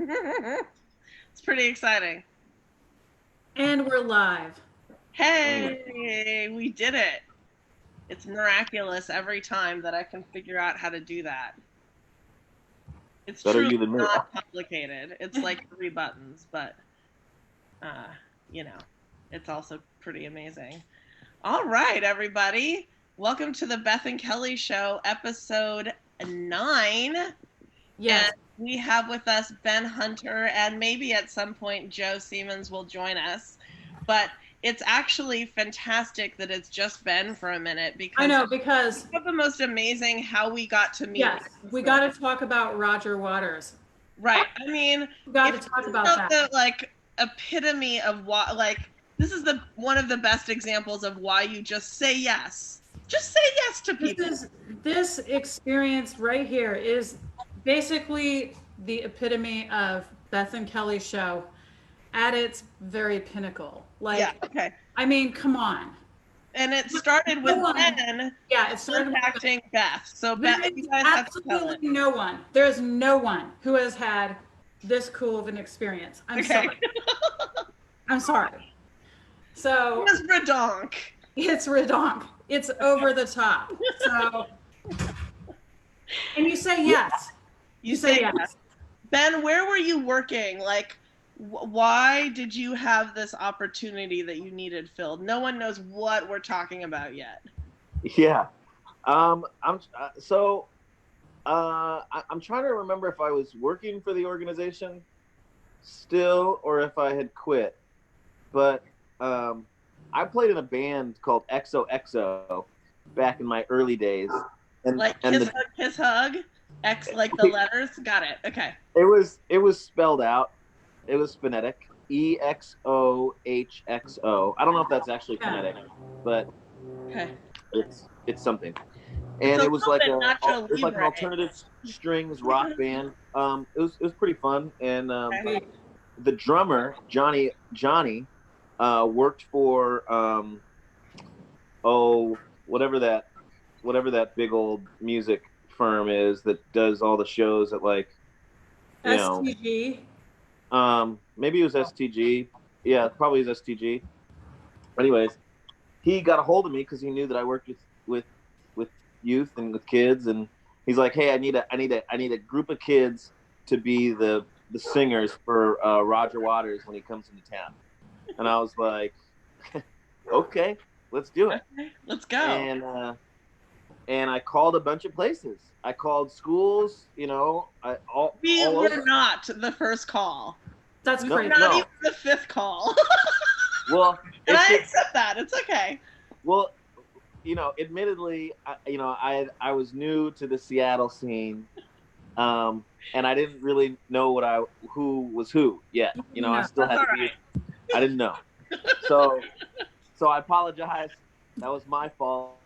It's pretty exciting. And we're live. Hey, we did it. It's miraculous every time that I can figure out how to do that. It's Better truly you than me. not complicated. It's like 3 buttons, but uh, you know, it's also pretty amazing. All right, everybody. Welcome to the Beth and Kelly Show, episode 9. Yes. And we have with us Ben Hunter, and maybe at some point Joe Seamons will join us. But it's actually fantastic that it's just Ben for a minute because I know, because of the most amazing how we got to meet. yes, we got to talk about Roger Waters. Right. I mean, we got to talk about that. The like epitome of what, like, this is the one of the best examples of why you just say yes. Just say yes to people. This experience right here is basically the epitome of Beth and Kelly Show at its very pinnacle. Like, yeah, okay. I mean, come on. And it started with Ben. Yeah, it started contacting Beth. So Beth, you guys absolutely no one. There's no one who has had this cool of an experience. I'm sorry. I'm sorry. So it's redonk. It's redonk. It's over the top. So, and you say yes. You say yes. Ben, where were you working? Like, why did you have this opportunity that you needed filled? No one knows what we're talking about yet. Yeah. I'm trying to remember if I was working for the organization still or if I had quit. But I played in a band called XOXO back in my early days. And like Kiss Hug? X like the letters? Got it. Okay. It was spelled out. It was phonetic. EXOHXO. I don't know if that's actually phonetic, but it's something. And it was like an alternative strings rock band. It was pretty fun. And the drummer, Johnny, worked for whatever that big old music firm is that does all the shows at, like, you STG. Maybe it was STG. Yeah, probably was STG. Anyways, he got a hold of me because he knew that I worked with youth and with kids, and he's like, "Hey, I need a group of kids to be the singers for Roger Waters when he comes into town." And I was like, "Okay, let's do it. Okay, let's go." And I called a bunch of places. I called schools, we were not the first call. That's crazy. Not even the 5th call. Well, and I accept that. It's okay. Well, admittedly, I was new to the Seattle scene, and I didn't really know who was who yet. I still had to be. I didn't know. So I apologize. That was my fault.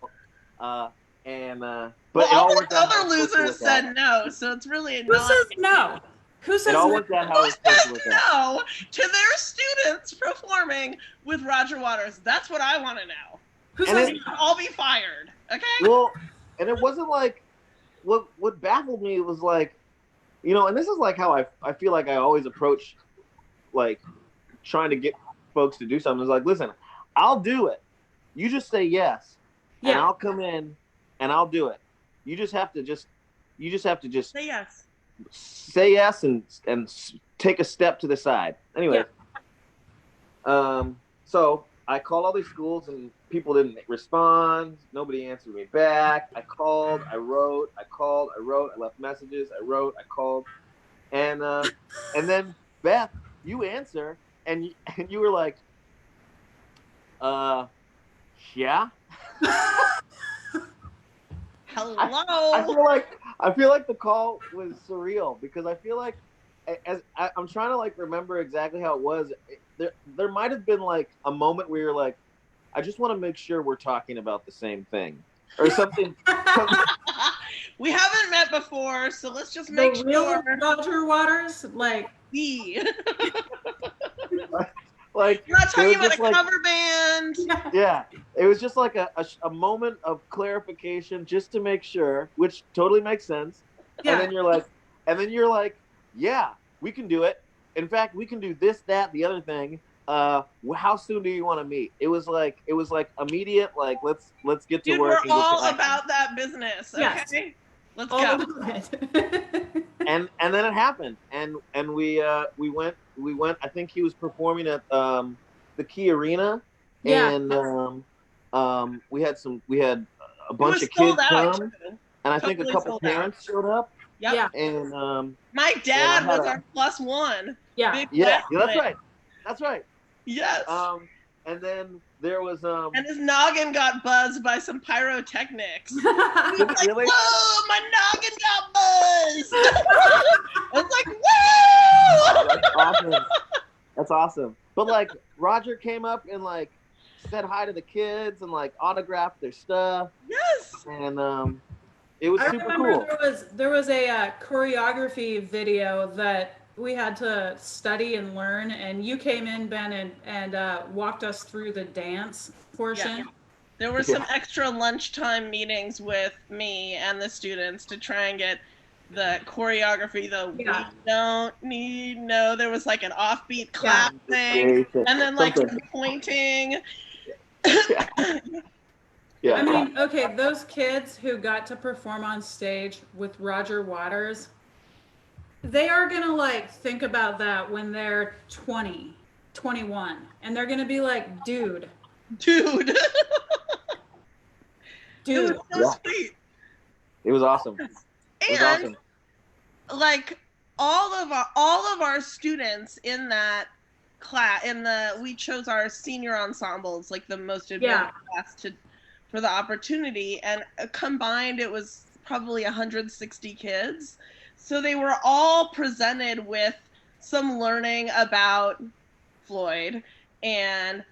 But all the other losers said no, so it's really annoying. Who says no? Who says no? Who says no to their students performing with Roger Waters? That's what I want to know. Who says I'll be fired? Okay. Well, and it wasn't like what baffled me was like, and this is like how I feel like I always approach, like, trying to get folks to do something. It's like, listen, I'll do it. You just say yes, and I'll come in and I'll do it. You just have to say yes. Say yes and take a step to the side. Anyway, so I called all these schools and people didn't respond. Nobody answered me back. I called, I wrote, I left messages, I wrote, I called, and then Beth, you answer, and you were like, yeah. Hello. I feel like the call was surreal because I feel like I'm trying to, like, remember exactly how it was. There might have been, like, a moment where you're like, I just want to make sure we're talking about the same thing or something. We haven't met before, so let's just make sure. Real Roger Waters, like Like, you're not talking about a cover band. Yeah, it was just like a moment of clarification just to make sure, which totally makes sense. Yeah. And then you're like, yeah, we can do it. In fact, we can do this, that, the other thing. How soon do you want to meet? It was like immediate. Like let's get to Dude, work. we're all about that business. Okay, yes. Let's go. and then it happened, and we went. I think he was performing at the Key Arena, and we had a bunch of kids come, and I think a couple parents showed up. Yeah. And my dad was our +1. Yeah. Yeah, that's right. That's right. Yes. And then there was and his noggin got buzzed by some pyrotechnics. He was like, really? Whoa, my noggin got buzzed. I was like, whoa! That's awesome. That's awesome. But like Roger came up and like said hi to the kids and like autographed their stuff. Yes. And it was super cool. There was a choreography video that we had to study and learn, and you came in, Ben, and walked us through the dance portion. Yeah. There were some extra lunchtime meetings with me and the students to try and get the choreography, we don't need no. There was like an offbeat clap thing, and then like some pointing. Yeah. I mean, okay, those kids who got to perform on stage with Roger Waters, they are going to like think about that when they're 20, 21, and they're going to be like, dude. It was so sweet. It was awesome. And like all of our students in that class, we chose our senior ensembles, like the most advanced class for the opportunity, and combined it was probably 160 kids. So they were all presented with some learning about Floyd and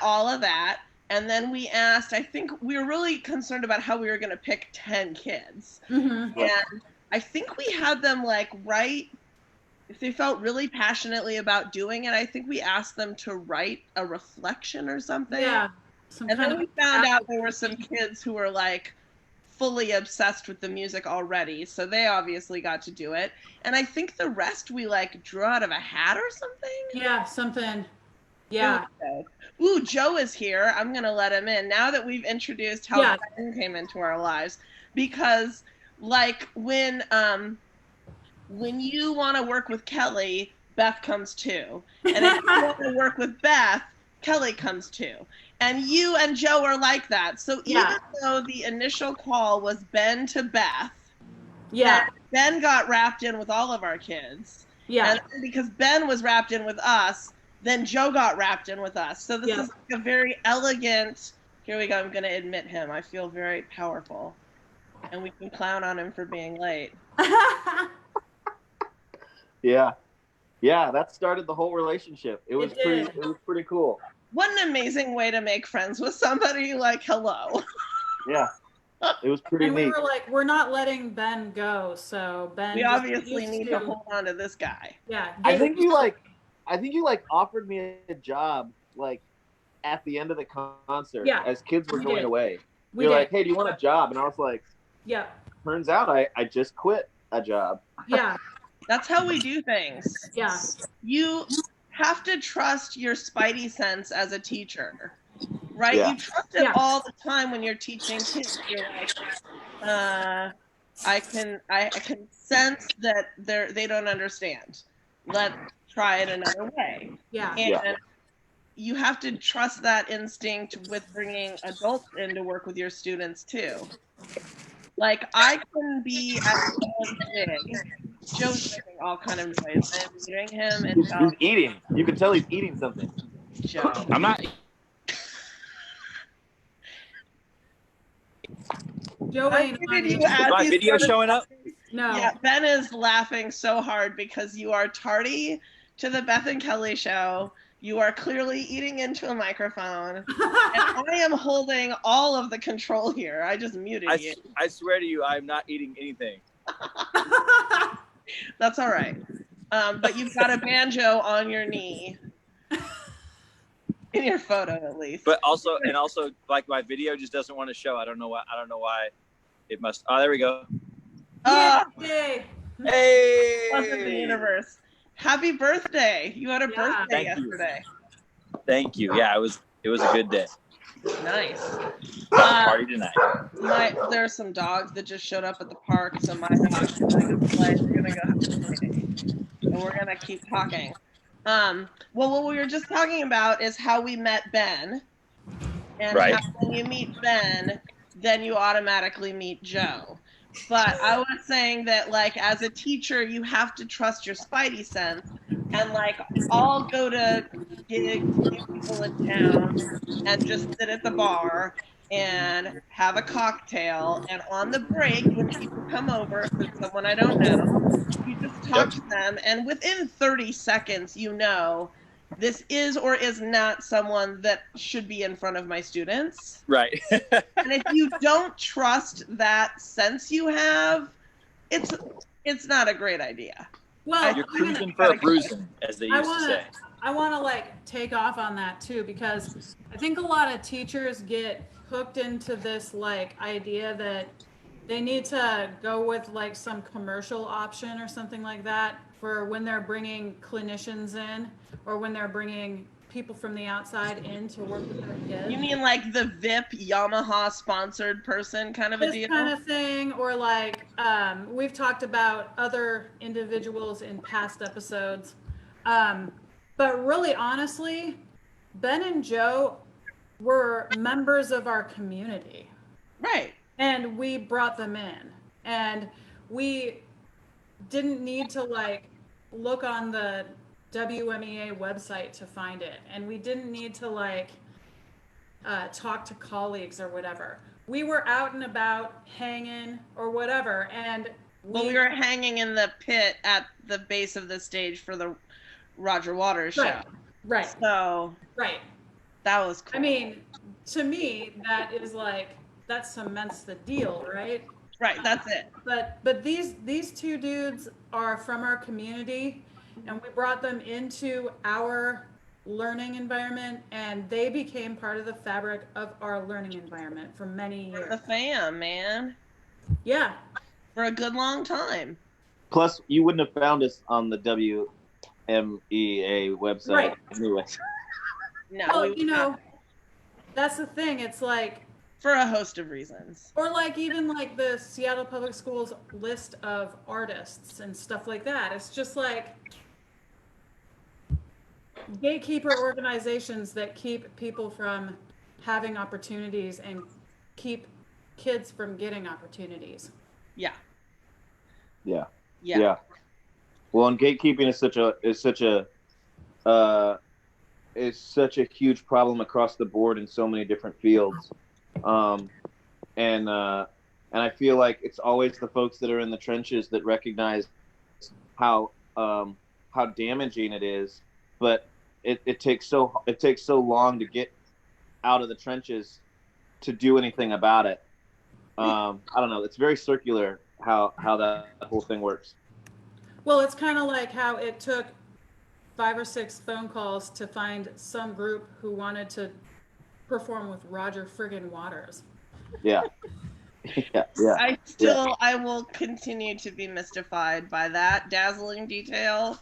all of that. And then we asked, I think we were really concerned about how we were going to pick 10 kids. Mm-hmm. And I think we had them like write, if they felt really passionately about doing it, I think we asked them to write a reflection or something. Yeah. And then we found out there were some kids who were like fully obsessed with the music already, so they obviously got to do it. And I think the rest we like drew out of a hat or something. Yeah, something. Yeah. Ooh, Joe is here. I'm gonna let him in now that we've introduced how Ben came into our lives, because like when you want to work with Kelly, Beth comes too, and if you want to work with Beth, Kelly comes too. And you and Joe are like that. So even though the initial call was Ben to Beth, Ben got wrapped in with all of our kids. Yeah. And because Ben was wrapped in with us, then Joe got wrapped in with us. So this is like a very elegant, here we go, I'm going to admit him. I feel very powerful. And we can clown on him for being late. Yeah. Yeah, that started the whole relationship. It was pretty cool. What an amazing way to make friends with somebody, like, hello. Yeah, it was pretty neat. We were like, we're not letting Ben go, so Ben. We obviously need to hold on to this guy. Yeah. I think you offered me a job like at the end of the concert as kids were going away. You're like, hey, do you want a job? And I was like, yeah. Turns out I just quit a job. Yeah. That's how we do things. Yeah. You have to trust your spidey sense as a teacher, right? Yeah. You trust it all the time when you're teaching kids. You're like, I can sense that they don't understand. Let's try it another way. Yeah. And you have to trust that instinct with bringing adults in to work with your students too. Like I can be at Joe's gig. Joe's making all kind of noise. I'm hearing him and he's eating. You can tell he's eating something. Joe. I'm not. Joe ain't on Is my video showing up? No. Yeah, Ben is laughing so hard because you are tardy to the Beth and Kelly show. You are clearly eating into a microphone. And I am holding all of the control here. I just muted you. I swear to you, I'm not eating anything. That's all right. But you've got a banjo on your knee. In your photo, at least. But also, like my video just doesn't want to show. I don't know why. It must. Oh, there we go. Yay! Hey! Welcome to the universe. Happy birthday. You had a birthday Thank you. yesterday. Thank you. Yeah, it was a good day. Nice. Party tonight. There's some dogs that just showed up at the park, so my dogs are gonna go play. We're gonna go have a play date, and we're gonna keep talking. Well, what we were just talking about is how we met Ben, and Right. how when you meet Ben, then you automatically meet Joe. But I was saying that, like, as a teacher, you have to trust your spidey sense, and like, I'll go to gigs, see people in town, and just sit at the bar and have a cocktail, and on the break when people come over, if it's someone I don't know, you just talk to them, and within 30 seconds you know this is or is not someone that should be in front of my students. Right. And if you don't trust that sense you have, it's not a great idea. Well, you're cruising for a bruising, as they used to say. I want to like take off on that too, because I think a lot of teachers get hooked into this like idea that they need to go with like some commercial option or something like that for when they're bringing clinicians in, or when they're bringing people from the outside in to work with their kids. You mean like the VIP Yamaha sponsored person kind of a deal? This kind of thing, or like we've talked about other individuals in past episodes. But really, honestly, Ben and Joe were members of our community. Right. And we brought them in. And we didn't need to like look on the WMEA website to find it. And we didn't need to like talk to colleagues or whatever. We were out and about hanging or whatever. And we were hanging in the pit at the base of the stage for the Roger Waters show. Right. So that was cool. I mean, to me, that is like, that cements the deal, right? Right, that's it. But these two dudes are from our community, and we brought them into our learning environment, and they became part of the fabric of our learning environment for many years. The fam, man. Yeah. For a good long time. Plus, you wouldn't have found us on the WMEA website anyway. No, well, you know, that's the thing. It's like, for a host of reasons. Or like even like the Seattle Public Schools list of artists and stuff like that. It's just like gatekeeper organizations that keep people from having opportunities and keep kids from getting opportunities. Yeah. Well, and gatekeeping is such a huge problem across the board in so many different fields. And I feel like it's always the folks that are in the trenches that recognize how damaging it is, but it takes so long to get out of the trenches to do anything about it. I don't know. It's very circular how that whole thing works. Well, it's kind of like how it took 5 or 6 phone calls to find some group who wanted to perform with Roger friggin' Waters. Yeah. I will continue to be mystified by that dazzling detail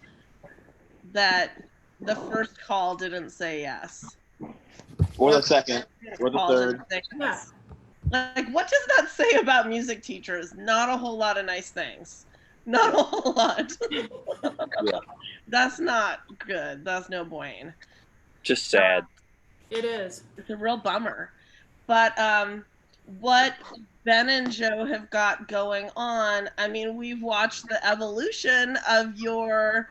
that the first call didn't say yes. Or the second, or the third. Yeah. Like, what does that say about music teachers? Not a whole lot of nice things. Not a whole lot. Yeah. That's not good. That's no bueno. Just sad. It is. It's a real bummer. But what Ben and Joe have got going on, I mean, we've watched the evolution of your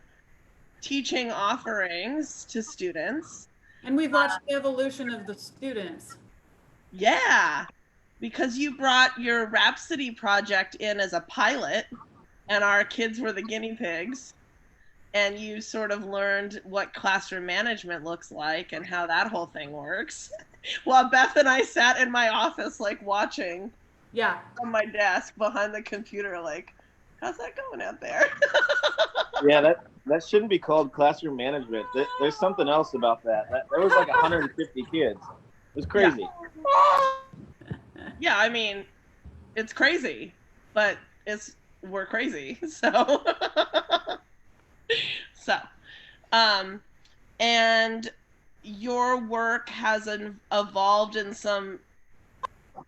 teaching offerings to students. And we've watched the evolution of the students. Yeah, because you brought your Rhapsody project in as a pilot, and our kids were the guinea pigs. And you sort of learned what classroom management looks like and how that whole thing works. While Beth and I sat in my office, like, watching on my desk behind the computer, like, how's that going out there? Yeah, that shouldn't be called classroom management. There's something else about that. There was like 150 kids. It was crazy. Yeah, I mean, it's crazy, but we're crazy, so So, and your work has evolved in some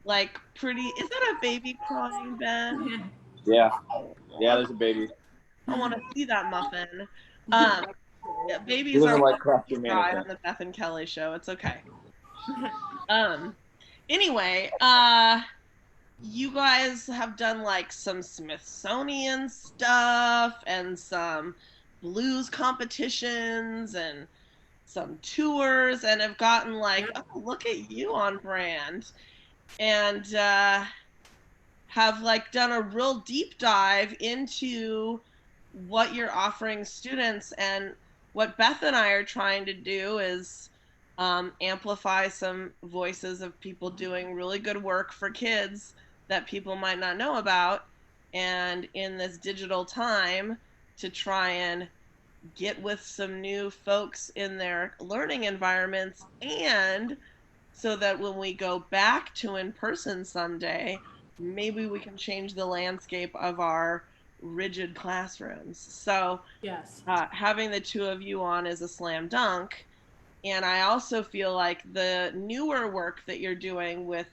like pretty. Is that a baby crying, Ben? Yeah, there's a baby. I want to see that muffin. Yeah, He babies doesn't are like welcome to crafty cry management. on the Beth and Kelly show. It's okay. Anyway, you guys have done like some Smithsonian stuff and some blues competitions and some tours and have gotten like, oh, look at you on brand. And have like done a real deep dive into what you're offering students. And what Beth and I are trying to do is amplify some voices of people doing really good work for kids that people might not know about. And in this digital time, to try and get with some new folks in their learning environments, and so that when we go back to in person someday, maybe we can change the landscape of our rigid classrooms. So, Yes. Having the two of you on is a slam dunk. And I also feel like the newer work that you're doing with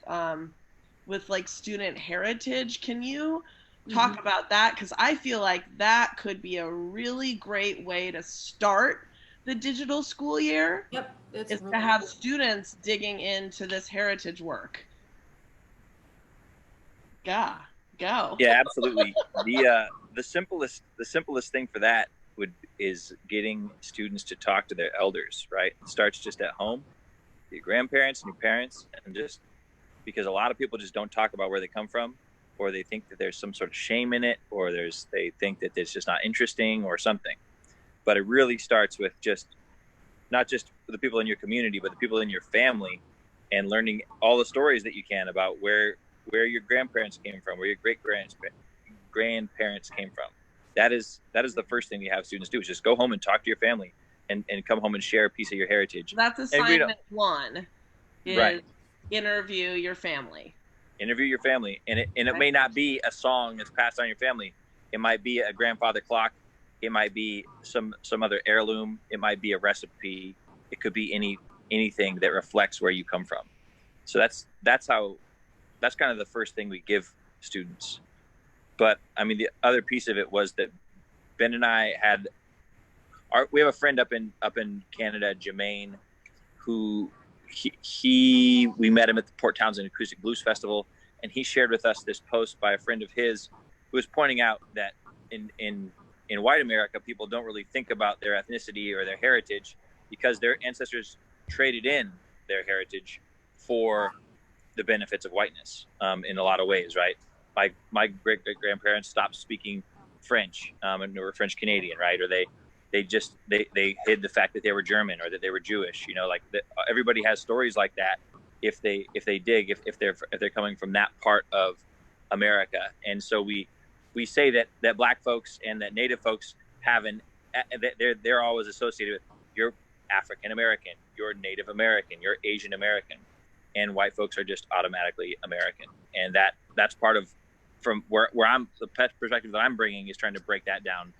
like student heritage, can you talk about that? Because I feel like that could be a really great way to start the digital school year. Yep. Is to have students digging into this heritage work. Go. Yeah, absolutely. The simplest thing for that is getting students to talk to their elders, right? It starts just at home, your grandparents and your parents, and just because a lot of people just don't talk about where they come from, or they think that there's some sort of shame in it, or they think that it's just not interesting or something. But it really starts with just not just the people in your community, but the people in your family, and learning all the stories that you can about where your grandparents came from, where your great grandparents came from. That is the first thing you have students do, is just go home and talk to your family and come home and share a piece of your heritage. That's assignment one, is right. Interview your family. Interview your family. And it may not be a song that's passed on your family. It might be a grandfather clock. It might be some other heirloom. It might be a recipe. It could be anything that reflects where you come from. So that's kind of the first thing we give students. But I mean, the other piece of it was that Ben and I we have a friend up in Canada, Jermaine, who we met him at the Port Townsend Acoustic Blues Festival, and he shared with us this post by a friend of his who was pointing out that in white America, people don't really think about their ethnicity or their heritage because their ancestors traded in their heritage for the benefits of whiteness in a lot of ways, right? My great grandparents stopped speaking French and they were French Canadian, right? Or they hid the fact that they were German or that they were Jewish. Everybody has stories like that if they dig, if they're coming from that part of America. And so we say that Black folks and that Native folks they're always associated with you're African American, you're Native American, you're Asian American, and white folks are just automatically American. And that's part of from where I'm the perspective that I'm bringing is trying to break that down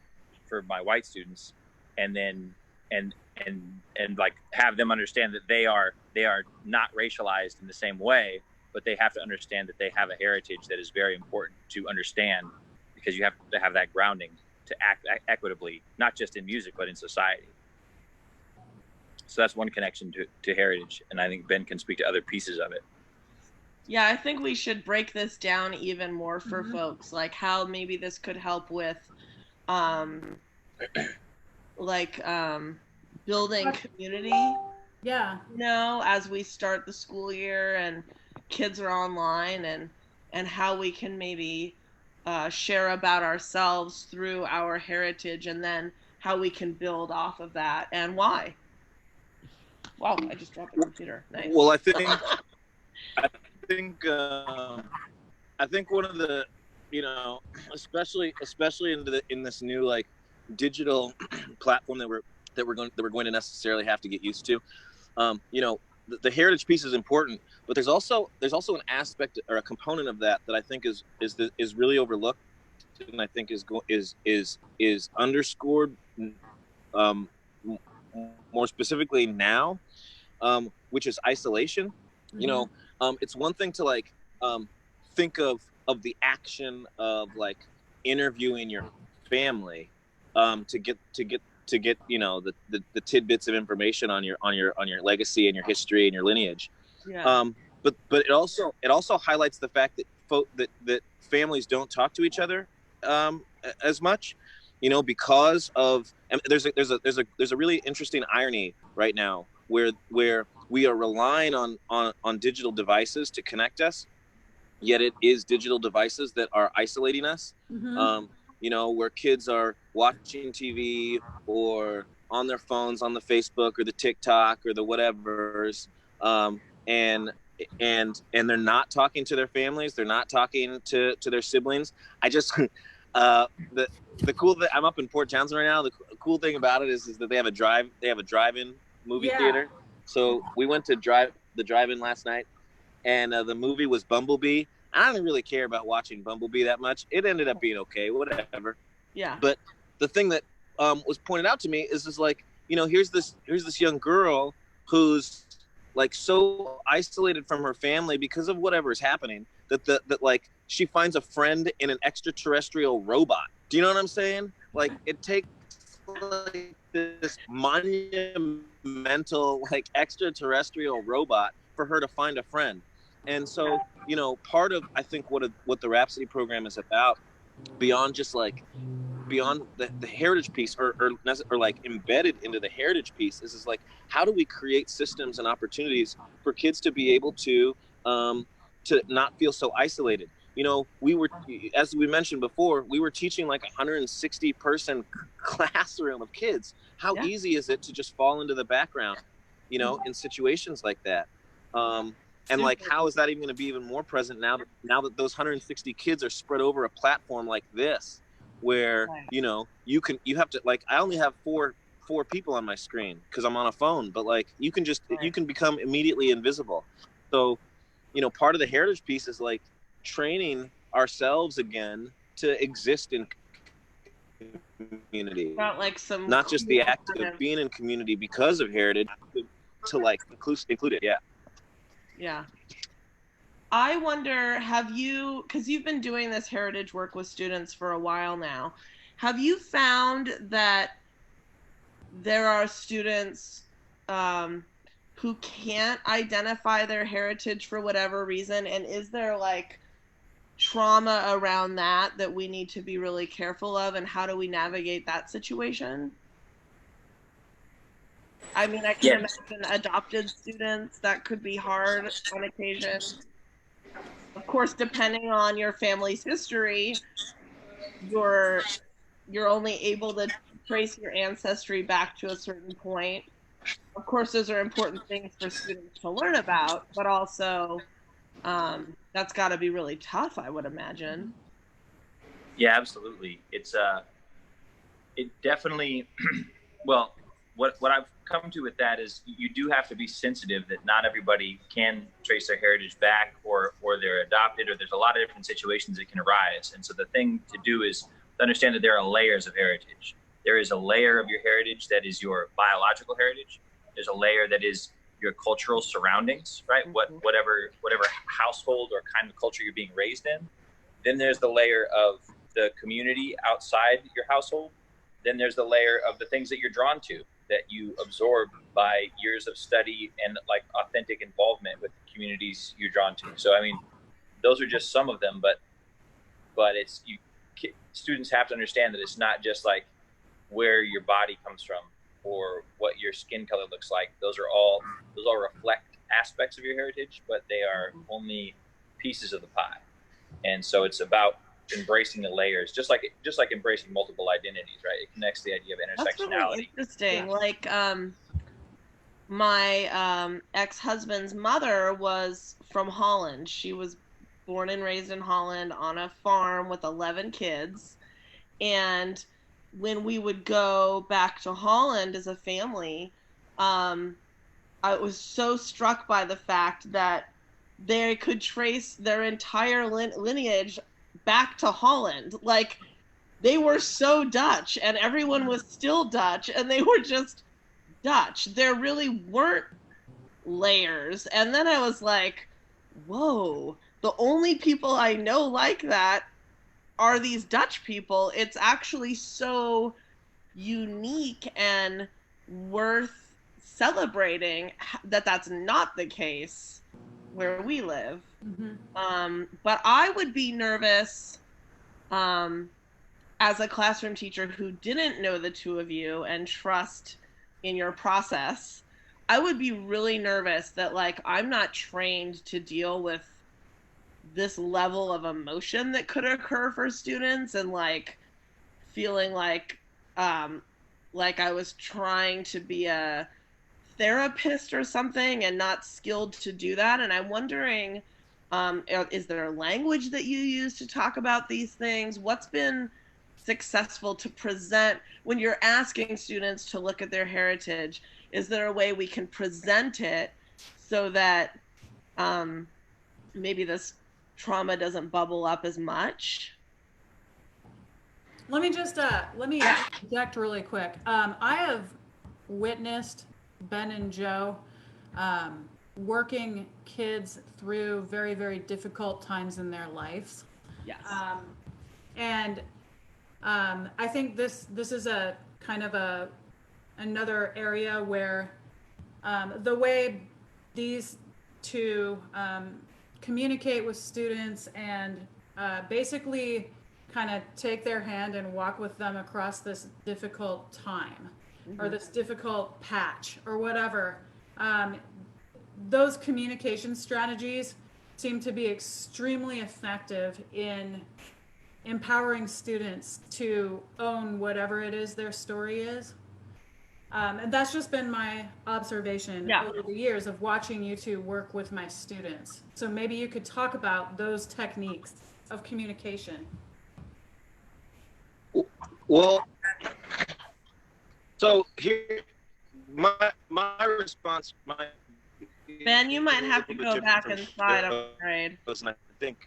for my white students, and then and like have them understand that they are not racialized in the same way, but they have to understand that they have a heritage that is very important to understand, because you have to have that grounding to act equitably, not just in music, but in society. So that's one connection to heritage. And I think Ben can speak to other pieces of it. Yeah, I think we should break this down even more for folks, like how maybe this could help with building community. Yeah. As we start the school year and kids are online, and how we can maybe share about ourselves through our heritage, and then how we can build off of that and why. Wow, I just dropped the computer. Nice. Well, I think one of the, especially in this new like digital platform that we're going to necessarily have to get used to. The heritage piece is important, but there's also an aspect or a component of that I think is really overlooked, and I think is underscored more specifically now, which is isolation. It's one thing to like think of the action of like interviewing your family to get the tidbits of information on your legacy and your history and your lineage. But it also highlights the fact that that families don't talk to each other as much, because of, and there's a really interesting irony right now where we are relying on digital devices to connect us, yet it is digital devices that are isolating us. Where kids are watching TV or on their phones, on the Facebook or the TikTok or the whatever's, and they're not talking to their families, they're not talking to their siblings. I just the cool thing, I'm up in Port Townsend right now. The cool thing about it is that they have a drive-in movie theater. So we went to the drive-in last night, and the movie was Bumblebee. I didn't really care about watching Bumblebee that much. It ended up being okay, whatever. Yeah. But the thing that was pointed out to me is like, here's this young girl who's like so isolated from her family because of whatever is happening that like she finds a friend in an extraterrestrial robot. Do you know what I'm saying? Like, it takes like this monumental like extraterrestrial robot for her to find a friend. And so, part of, I think, what the Rhapsody program is about, beyond the heritage piece or like embedded into the heritage piece, is like, how do we create systems and opportunities for kids to be able to not feel so isolated? We were, as we mentioned before, we were teaching like 160 person classroom of kids. How easy is it to just fall into the background, in situations like that? And like, how is that even going to be even more present now that those 160 kids are spread over a platform like this, where, you have to, like, I only have four people on my screen because I'm on a phone, but like, you can become immediately invisible. So, part of the heritage piece is like training ourselves again to exist in community. Not just the act of being in community because of heritage, to like include it. Yeah. I wonder, because you've been doing this heritage work with students for a while now, have you found that there are students who can't identify their heritage for whatever reason? And is there like trauma around that we need to be really careful of? And how do we navigate that situation? I mean, I can imagine adopted students, that could be hard on occasion. Of course, depending on your family's history, you're only able to trace your ancestry back to a certain point. Of course, those are important things for students to learn about, but also that's got to be really tough, I would imagine. Yeah, absolutely. It's it definitely well, what I've come to with that is you do have to be sensitive that not everybody can trace their heritage back, or they're adopted, or there's a lot of different situations that can arise. And so the thing to do is to understand that there are layers of heritage. There is a layer of your heritage that is your biological heritage. There's a layer that is your cultural surroundings, right? Whatever household or kind of culture you're being raised in. Then there's the layer of the community outside your household. Then there's the layer of the things that you're drawn to, that you absorb by years of study and like authentic involvement with the communities you're drawn to. So, I mean, those are just some of them, but students have to understand that it's not just like where your body comes from or what your skin color looks like. Those all reflect aspects of your heritage, but they are only pieces of the pie. And so it's about embracing the layers, just like embracing multiple identities, right? It connects the idea of intersectionality. That's really interesting. Yeah. Like my ex-husband's mother was from Holland. She was born and raised in Holland on a farm with 11 kids. And when we would go back to Holland as a family, I was so struck by the fact that they could trace their entire lineage back to Holland. Like, they were so Dutch, and everyone was still Dutch, and they were just Dutch. There really weren't layers. And then I was like, whoa, the only people I know like that are these Dutch people. It's actually so unique and worth celebrating that that's not the case where we live. But I would be nervous as a classroom teacher who didn't know the two of you and trust in your process. I would be really nervous that, like, I'm not trained to deal with this level of emotion that could occur for students, and like feeling like I was trying to be a therapist or something and not skilled to do that. And I'm wondering, is there a language that you use to talk about these things? What's been successful to present when you're asking students to look at their heritage? Is there a way we can present it so that maybe this trauma doesn't bubble up as much? Let me interject really quick. I have witnessed Ben and Joe working kids through very, very difficult times in their lives. Yes. And I think this is a kind of another area where the way these two communicate with students and basically kind of take their hand and walk with them across this difficult time or this difficult patch or whatever. Those communication strategies seem to be extremely effective in empowering students to own whatever it is their story is. And that's just been my observation over the years of watching you two work with my students. So maybe you could talk about those techniques of communication. Well, so here, my response might be Ben, you might have to go back inside, I'm afraid. I think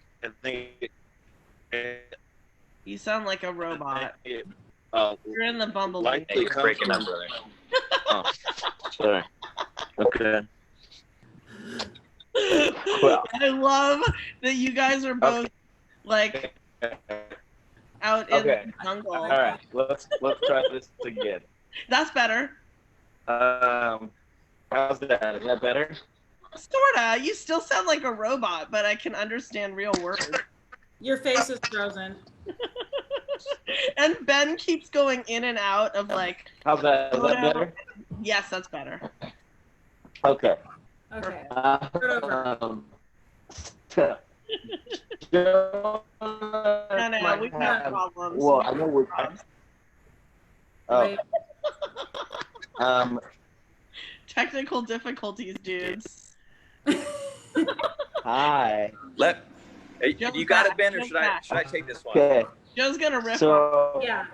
You sound like a robot. You're in the bumblebee. Likely breaking up, brother. Oh, sorry. Okay. Well, I love that you guys are both like out in the jungle. All right, let's try this again. That's better. How's that? Is that better? Sorta. You still sound like a robot, but I can understand real words. Your face is frozen. And Ben keeps going in and out of like. How's that? Is that better? Yes, that's better. Okay. Okay. No, we've had problems. Well, I know we're. Technical difficulties, dudes. Hi. You got it, Ben, or should I take this one? Okay. Joe's gonna rip. So. Yeah.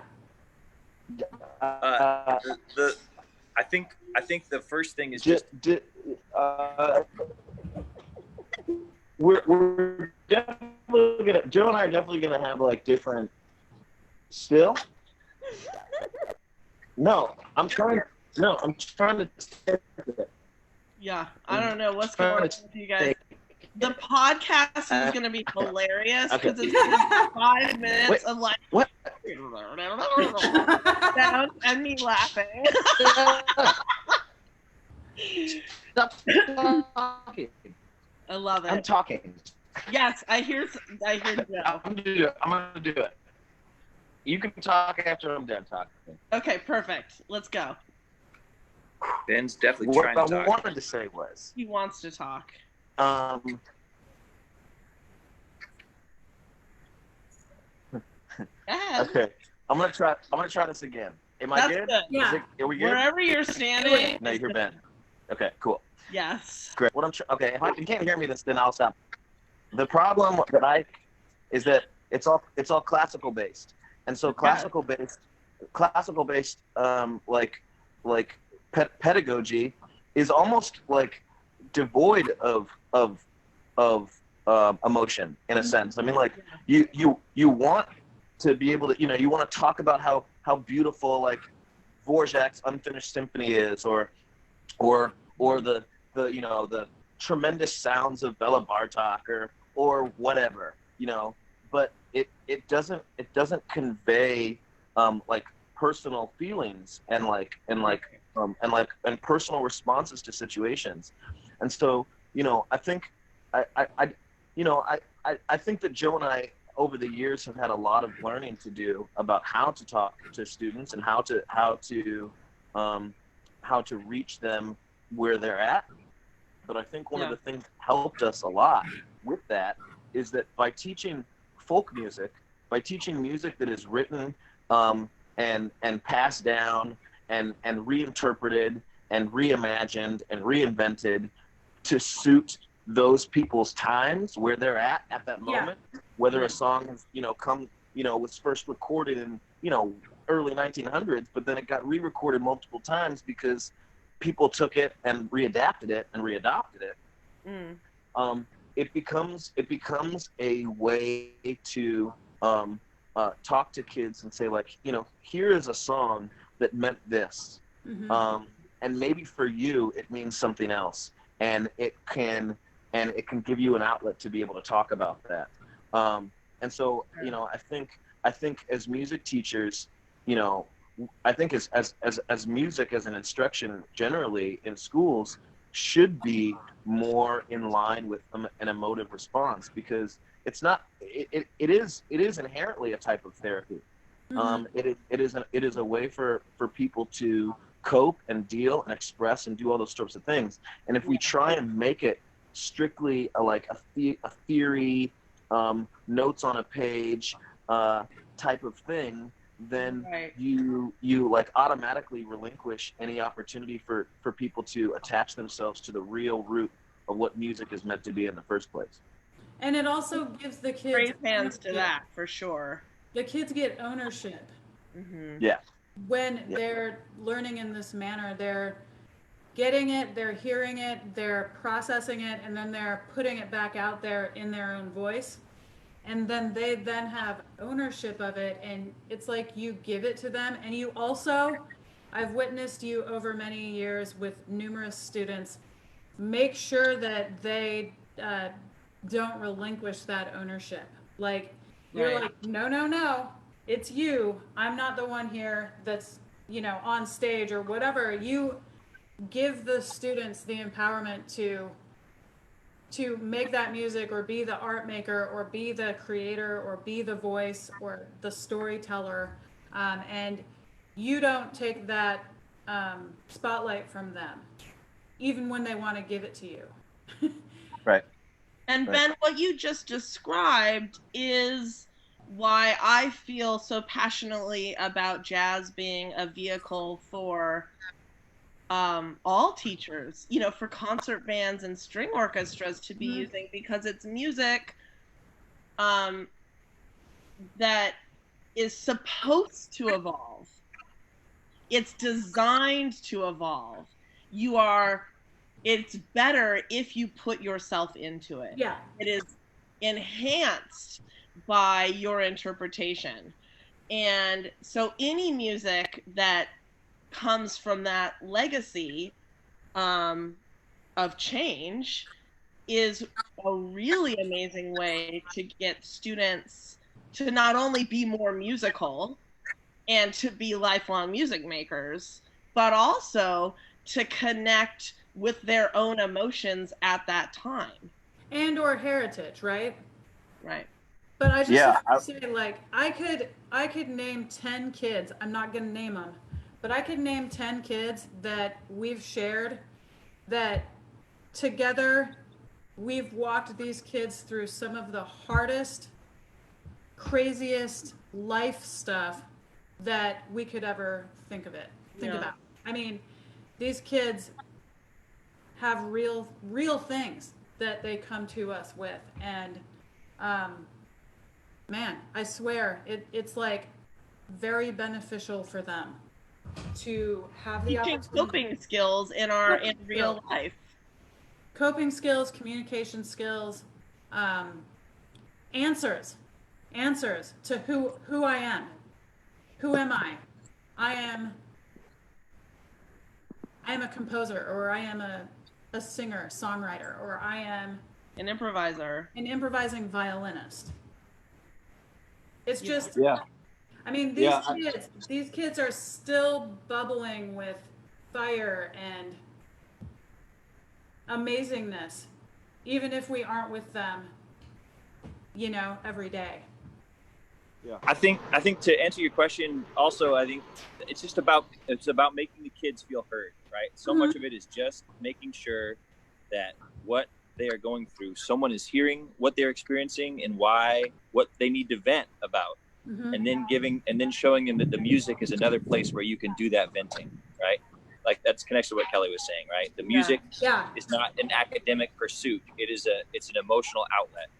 I think the first thing is just we're definitely gonna, Joe and I are definitely gonna have like different still. No, I'm trying to. Yeah, I don't know what's going on with you guys. The podcast is going to be hilarious because it's going to be 5 minutes of like what? sound and me laughing. Stop talking. I love it. I'm talking. Yes, I hear Joe. I'm gonna do it. You can talk after I'm done talking. Okay, perfect. Let's go. Ben's definitely What trying to I talk. wanted to say was. He wants to talk. Okay. I'm gonna try this again. Am I good? Yeah. Are we good? Wherever you're standing. No, you're Ben. Okay, cool. Yes. Great. Okay, if you can't hear me, then I'll stop. The problem that is that it's all classical based, and so classical based pedagogy is almost like devoid of emotion in a sense. I mean, like you want to be able to, you want to talk about how beautiful like Dvorak's Unfinished Symphony is, or the the tremendous sounds of Bela Bartok, or whatever, but it doesn't convey like personal feelings and personal responses to situations. And so I think I think that Joe and I over the years have had a lot of learning to do about how to talk to students and how to reach them where they're at. But I think one of the things that helped us a lot with that is that by teaching folk music, by teaching music that is written and passed down and reinterpreted and reimagined and reinvented to suit those people's times where they're at that moment, whether a song is, was first recorded in, early 1900s, but then it got re-recorded multiple times because people took it and readapted it and readopted it. It becomes a way to talk to kids and say, like, here is a song that meant this, and maybe for you it means something else, and it can give you an outlet to be able to talk about that. And so I think as music teachers, I think as music as an instruction generally in schools should be more in line with an emotive response, because it's not, it is inherently a type of therapy. It is a way for people to cope and deal and express and do all those sorts of things. And if we try and make it strictly a theory, notes on a page type of thing, then you like automatically relinquish any opportunity for people to attach themselves to the real root of what music is meant to be in the first place. And it also gives the kids great hands to that, for sure. The kids get ownership. When they're learning in this manner, they're getting it, they're hearing it, they're processing it, and then they're putting it back out there in their own voice. And then they then have ownership of it, and it's like you give it to them. And you also, I've witnessed you over many years with numerous students, make sure that they don't relinquish that ownership. Like, you're like, no, it's you. I'm not the one here that's, on stage or whatever. You give the students the empowerment to make that music, or be the art maker, or be the creator, or be the voice, or the storyteller. And you don't take that spotlight from them, even when they want to give it to you. Right. And Ben, what you just described is why I feel so passionately about jazz being a vehicle for all teachers, for concert bands and string orchestras to be using, because it's music that is supposed to evolve. It's designed to evolve. It's better if you put yourself into it. Yeah. It is enhanced by your interpretation. And so any music that comes from that legacy of change is a really amazing way to get students to not only be more musical and to be lifelong music makers, but also to connect with their own emotions at that time. And or heritage, right? Right. But I just have to say, like, I could name 10 kids. I'm not going to name them. But I could name 10 kids that we've shared, that together we've walked these kids through some of the hardest, craziest life stuff that we could ever think about. I mean, these kids have real things that they come to us with. And man, I swear, it's like very beneficial for them to have the teaching coping skills in real life. Coping skills, communication skills, answers. answers to who I am. Who am I? I am a composer, or I am a singer, songwriter, or I am an improviser, an improvising violinist. It's just, yeah. I mean, these kids are still bubbling with fire and amazingness, even if we aren't with them, you know, every day. Yeah. I think to answer your question, also, I think it's about making the kids feel heard, right? So much of it is just making sure that what they are going through, someone is hearing what they're experiencing and what they need to vent about. And then showing them that the music is another place where you can do that venting, right? Like that's connected to what Kelly was saying, right? The music is not an academic pursuit. It's an emotional outlet.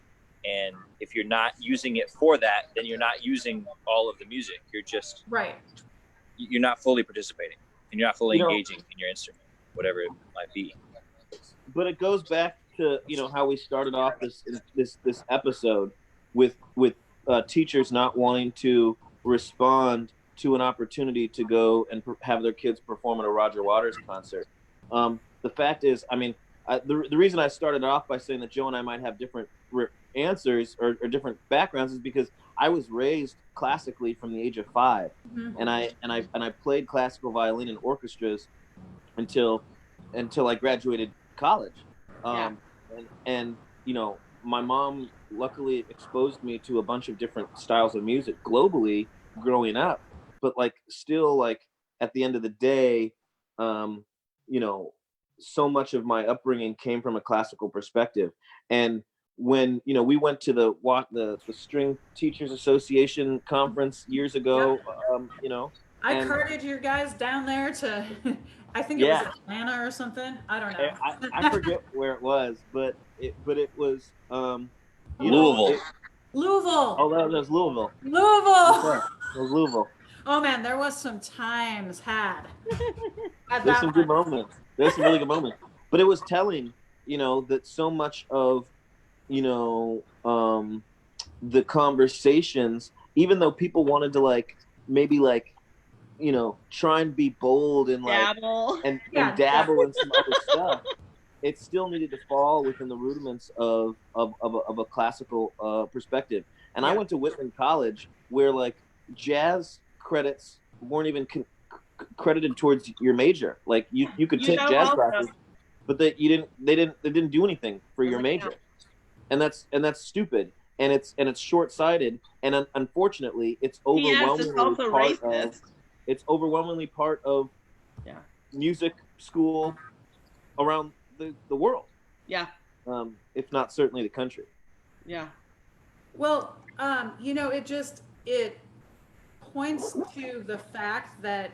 And if you're not using it for that, then you're not using all of the music. You're just you're not fully participating, and you're not fully engaging in your instrument, whatever it might be. But it goes back to how we started off this episode with teachers not wanting to respond to an opportunity to go and have their kids perform at a Roger Waters concert. The fact is, I mean, the reason I started off by saying that Joe and I might have different answers or different backgrounds is because I was raised classically from the age of 5, and I played classical violin in orchestras until I graduated college. And my mom luckily exposed me to a bunch of different styles of music globally growing up, but still at the end of the day, so much of my upbringing came from a classical perspective. And when we went to the String Teachers Association conference years ago, I carted you guys down there to I think it was Atlanta or something. I don't know. I forget where it was, but it was Louisville. Louisville. Oh, that was Louisville. Louisville. It was Louisville. Oh man, there was some times had. There's some good moments. There's some really good moments. But it was telling, that so much of, the conversations, even though people wanted to maybe try and be bold and dabble and dabble in some other stuff, it still needed to fall within the rudiments of a classical perspective. And I went to Whitman College, where jazz credits weren't even credited towards your major. You could take jazz classes, but they didn't do anything for your major, and that's stupid, and it's short-sighted, and unfortunately it's overwhelmingly part of music school around the world. If not certainly the country. Well, it points to the fact that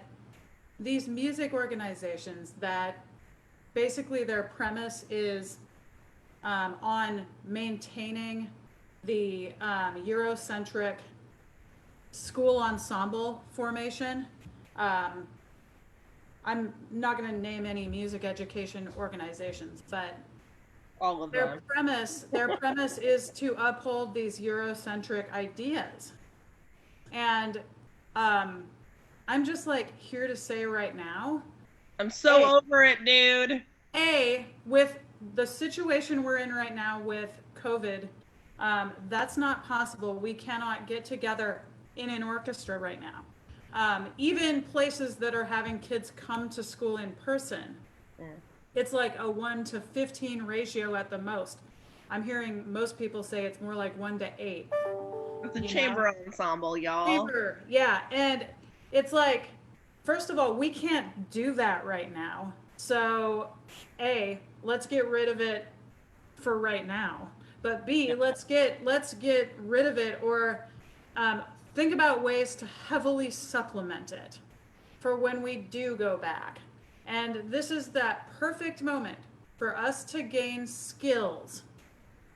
these music organizations that basically their premise is on maintaining the Eurocentric school ensemble formation. I'm not going to name any music education organizations, but all of their premise is to uphold these Eurocentric ideas. And I'm just here to say right now, I'm so over it, dude. With the situation we're in right now with COVID, that's not possible. We cannot get together in an orchestra right now. Even places that are having kids come to school in person, it's like a 1-to-15 ratio at the most. I'm hearing most people say it's more like 1-to-8. It's a chamber ensemble, y'all. Chamber, and it's first of all, we can't do that right now. So, let's get rid of it for right now. But B, let's get rid of it, or think about ways to heavily supplement it for when we do go back. And this is that perfect moment for us to gain skills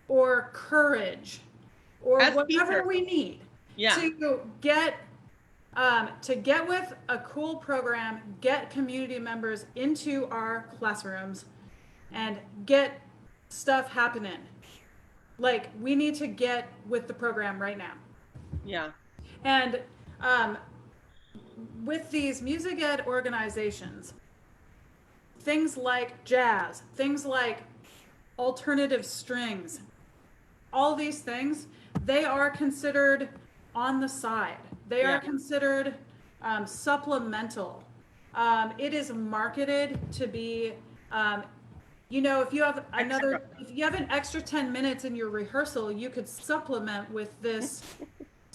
or courage or whatever we need to get with a cool program, get community members into our classrooms, and get stuff happening. We need to get with the program right now. Yeah. And with these music ed organizations, things like jazz, things like alternative strings, all these things, they are considered on the side. They are considered supplemental. It is marketed to be, if you have an extra 10 minutes in your rehearsal, you could supplement with this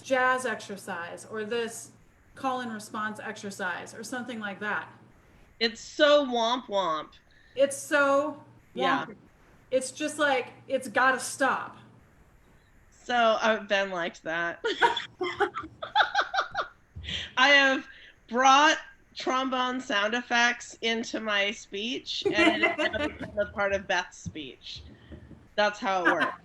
jazz exercise or this call and response exercise or something like that. It's so womp womp. It's so womp. It's just like, it's gotta stop. So Ben liked that. I have brought trombone sound effects into my speech, and it has become a part of Beth's speech. That's how it works.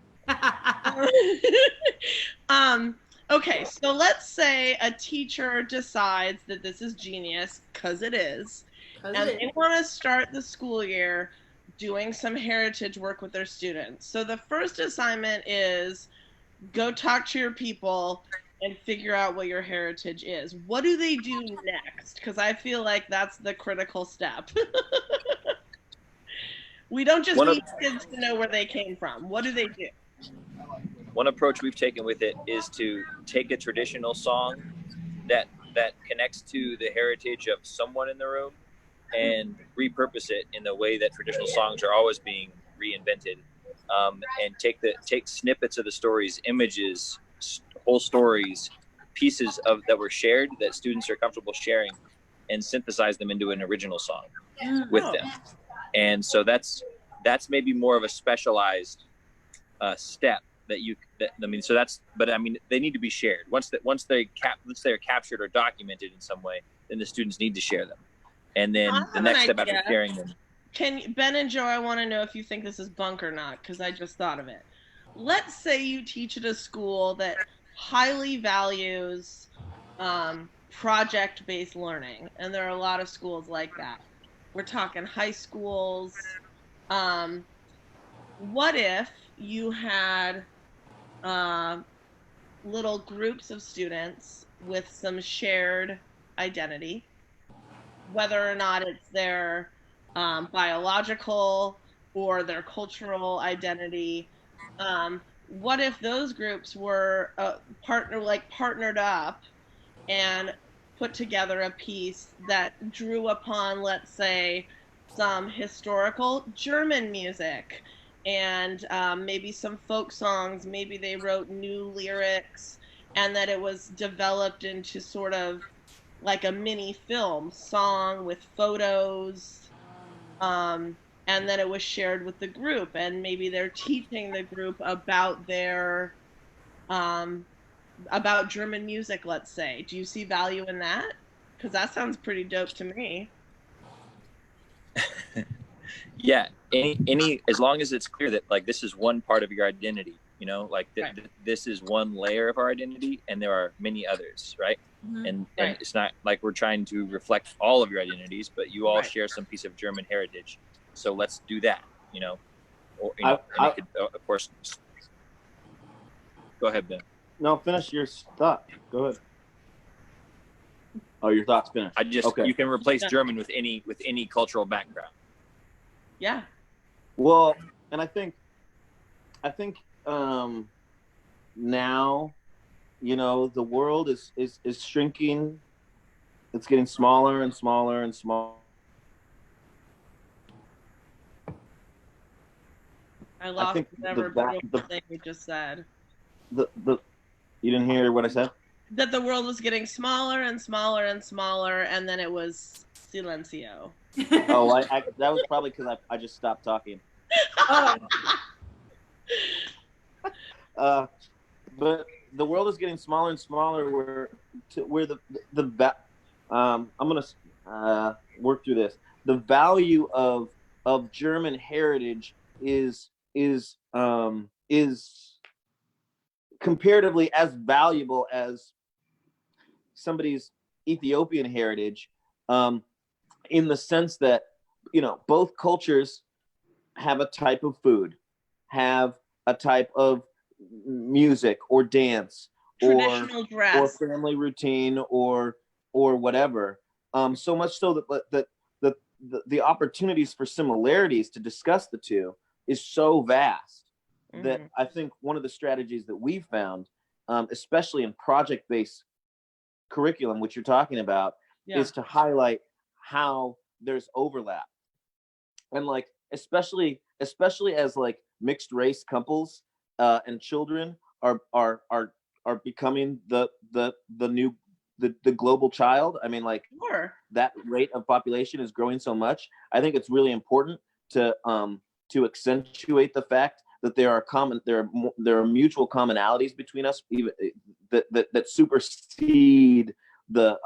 Okay, so let's say a teacher decides that this is genius, because it is, and they want to start the school year doing some heritage work with their students. So the first assignment is go talk to your people and figure out what your heritage is. What do they do next? Because I feel like that's the critical step. We don't just need kids to know where they came from. What do they do? One approach we've taken with it is to take a traditional song that connects to the heritage of someone in the room and repurpose it in the way that traditional songs are always being reinvented, and take snippets of the stories, images, whole stories, pieces of that were shared that students are comfortable sharing, and synthesize them into an original song with them. And so that's maybe more of a specialized step that they need to be shared. Once they're captured or documented in some way, then the students need to share them. And then the next step after sharing them. Ben and Joe, I want to know if you think this is bunk or not, because I just thought of it. Let's say you teach at a school that highly values project-based learning, and there are a lot of schools like that. We're talking high schools. What if you had little groups of students with some shared identity, whether or not it's their biological or their cultural identity? What if those groups were partnered up and put together a piece that drew upon, let's say, some historical German music and maybe some folk songs, maybe they wrote new lyrics, and that it was developed into sort of like a mini film song with photos, and then it was shared with the group, and maybe they're teaching the group about their about German music, let's say. Do you see value in that? Because that sounds pretty dope to me. Yeah, any as long as it's clear that like this is one part of your identity, this is one layer of our identity, and there are many others, right? Mm-hmm. And it's not like we're trying to reflect all of your identities, but you all share some piece of German heritage. So let's do that, Or, could, of course. Go ahead, Ben. No, finish your thought. Go ahead. Oh, your thought's finished. You can replace German with any cultural background. Yeah. Well, and I think now, the world is shrinking. It's getting smaller and smaller and smaller. I lost whatever thing you just said. You didn't hear what I said? That the world was getting smaller and smaller and smaller, and then it was silencio. Oh, that was probably because I just stopped talking. But the world is getting smaller and smaller. I'm gonna work through this. The value of German heritage is comparatively as valuable as somebody's Ethiopian heritage, in the sense that both cultures have a type of food, have a type of music or dance traditional dress or family routine or whatever. So much so that the opportunities for similarities to discuss the two is so vast that I think one of the strategies that we've found, especially in project-based curriculum, which you're talking about, is to highlight how there's overlap. And like, especially as like mixed race couples and children are becoming the new the global child. I mean, like, that rate of population is growing so much. I think it's really important to accentuate the fact that there are mutual commonalities between us, even that supersede the